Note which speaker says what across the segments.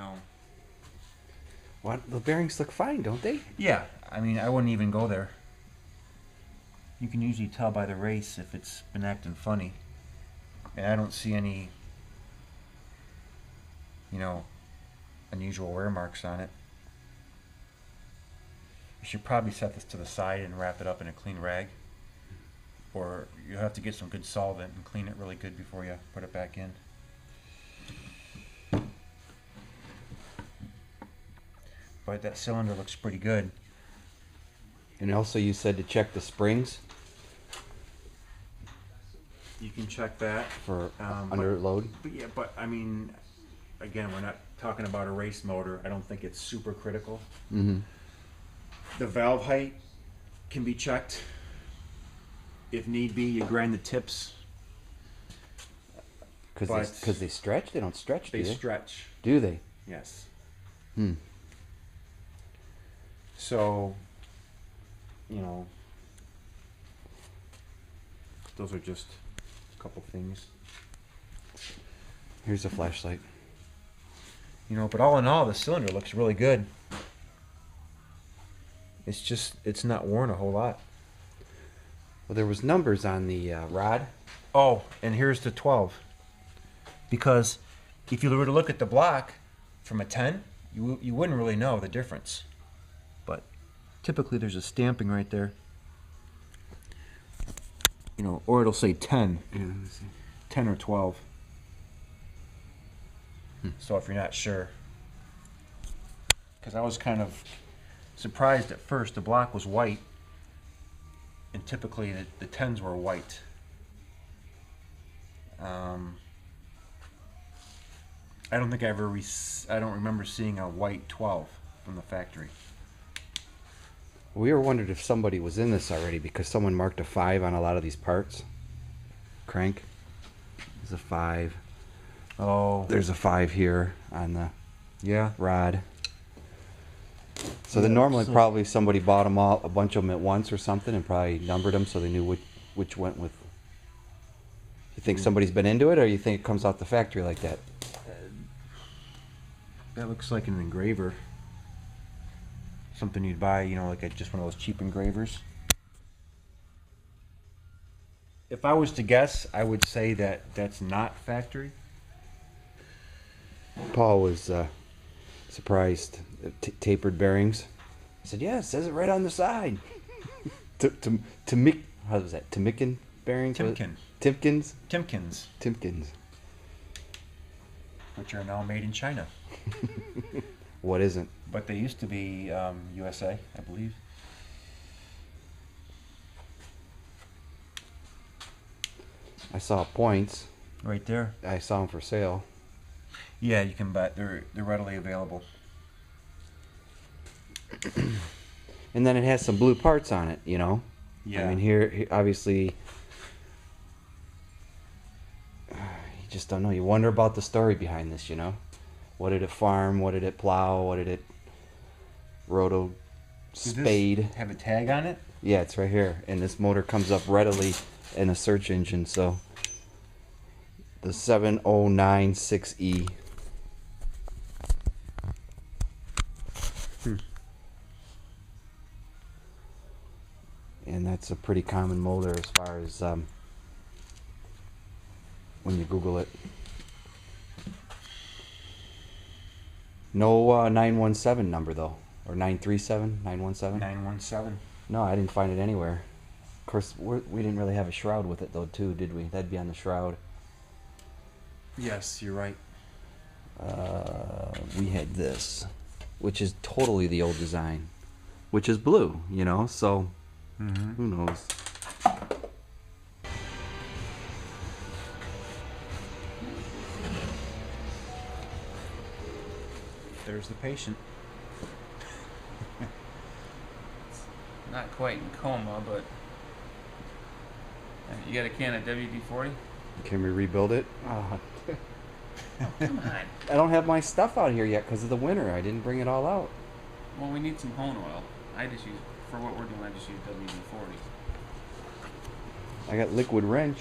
Speaker 1: know.
Speaker 2: What? The bearings look fine, don't they?
Speaker 1: Yeah, I mean, I wouldn't even go there. You can usually tell by the race if it's been acting funny. And I don't see any, you know, unusual wear marks on it. You should probably set this to the side and wrap it up in a clean rag. Or you'll have to get some good solvent and clean it really good before you put it back in. But that cylinder looks pretty good.
Speaker 2: And also you said to check the springs
Speaker 1: You can check that.
Speaker 2: for under load.
Speaker 1: But yeah, but I mean, again, we're not talking about a race motor. I don't think it's super critical.
Speaker 2: Mm-hmm.
Speaker 1: The valve height can be checked. If need be, you grind the tips.
Speaker 2: Because they stretch? They don't stretch, do
Speaker 1: They
Speaker 2: they?
Speaker 1: stretch.
Speaker 2: Do they?
Speaker 1: Yes.
Speaker 2: Hmm.
Speaker 1: So, you know, those are just a couple things.
Speaker 2: Here's a flashlight.
Speaker 1: You know, but all in all, the cylinder looks really good. It's just, it's not worn a whole lot.
Speaker 2: Well, there was numbers on the rod.
Speaker 1: Oh, and here's the 12. Because if you were to look at the block from a 10, you wouldn't really know the difference. But typically there's a stamping right there. You know, or it'll say 10.
Speaker 2: Yeah, let me see.
Speaker 1: 10 or 12. So if you're not sure. Because I was kind of surprised at first. The block was white. And typically the 10s were white. I don't think I ever I don't remember seeing a white 12 from the factory.
Speaker 2: We were wondering if somebody was in this already because someone marked a 5 on a lot of these parts. Crank. There's a 5.
Speaker 1: Oh.
Speaker 2: There's a 5 here on the
Speaker 1: Yeah.
Speaker 2: rod. So then normally probably somebody bought them all, a bunch of them at once or something, and probably numbered them so they knew which went with. You think somebody's been into it, or you think it comes out the factory like that?
Speaker 1: That looks like an engraver. Something you'd buy, you know, like just one of those cheap engravers. If I was to guess, I would say that that's not factory.
Speaker 2: Paul was surprised. Tapered bearings. I said, "Yeah, it says it right on the side." How was that? Timken bearings?
Speaker 1: Timken.
Speaker 2: Timkins?
Speaker 1: Timkins,
Speaker 2: Timkins.
Speaker 1: which are now made in China.
Speaker 2: What isn't?
Speaker 1: But they used to be USA, I believe.
Speaker 2: I saw points.
Speaker 1: Right there.
Speaker 2: I saw them for sale.
Speaker 1: Yeah, you can buy. They're readily available.
Speaker 2: And then it has some blue parts on it, you know?
Speaker 1: Yeah.
Speaker 2: I mean, here obviously, you just don't know. You wonder about the story behind this, you know? What did it farm? What did it plow? What did it roto spade?
Speaker 1: Does this have a tag on it?
Speaker 2: Yeah, it's right here. And this motor comes up readily in a search engine, so the 7096E. And that's a pretty common motor as far as when you Google it. No 917 number though, or 937, 917?
Speaker 1: 917.
Speaker 2: No, I didn't find it anywhere. Of course, we didn't really have a shroud with it though, too, did we? That'd be on the shroud.
Speaker 1: Yes, you're right.
Speaker 2: We had this, which is totally the old design, which is blue, you know, so who knows?
Speaker 1: There's the patient.
Speaker 3: Not quite in coma, but you got a can of WD-40?
Speaker 2: Can we rebuild it?
Speaker 3: Oh, come on.
Speaker 2: I don't have my stuff out here yet because of the winter. I didn't bring it all out.
Speaker 3: Well, we need some hone oil. I just use, for what we're doing, I just use WD-40.
Speaker 2: I got liquid wrench.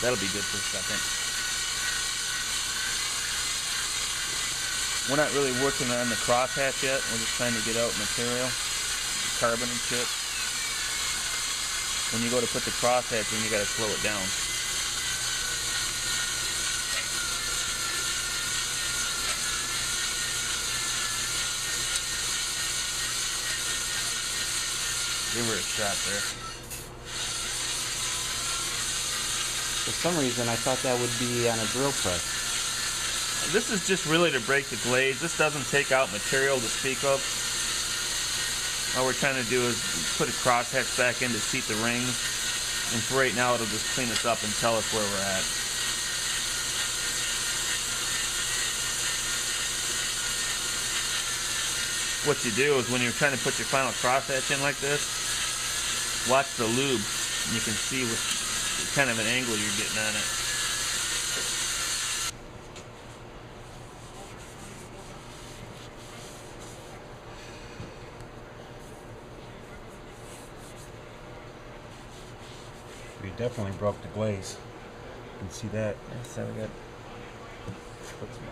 Speaker 3: That'll be good for a second. We're not really working on the crosshatch yet. We're just trying to get out material, carbon and shit. When you go to put the crosshatch in, you gotta slow it down. Give her a shot there.
Speaker 2: For some reason, I thought that would be on a drill press.
Speaker 3: This is just really to break the glaze. This doesn't take out material to speak of. All we're trying to do is put a crosshatch back in to seat the rings. And for right now, it'll just clean us up and tell us where we're at. What you do is when you're trying to put your final crosshatch in like this, watch the lube. And you can see what kind of an angle you're getting on it.
Speaker 1: We definitely broke the glaze. You can see that.
Speaker 3: Yes, there we go. Put some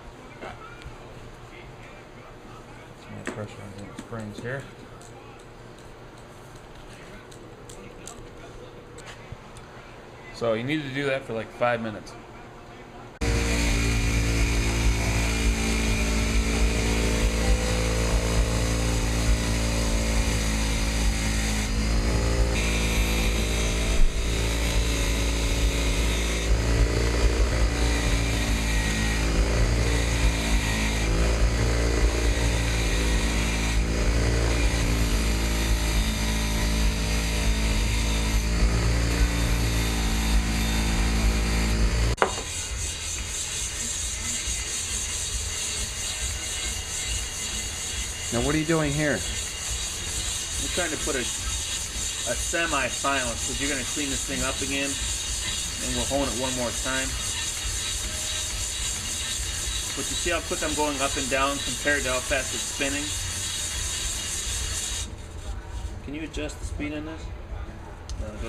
Speaker 3: more pressure on the springs here. So you need to do that for like 5 minutes.
Speaker 2: Now, what are you doing here?
Speaker 3: I'm trying to put a semi-final because you're going to clean this thing up again and we'll hone it one more time. But you see how quick I'm going up and down compared to how fast it's spinning? Can you adjust the speed on this?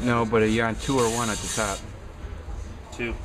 Speaker 2: No, but you're on 2 or 1 at the top.
Speaker 3: 2.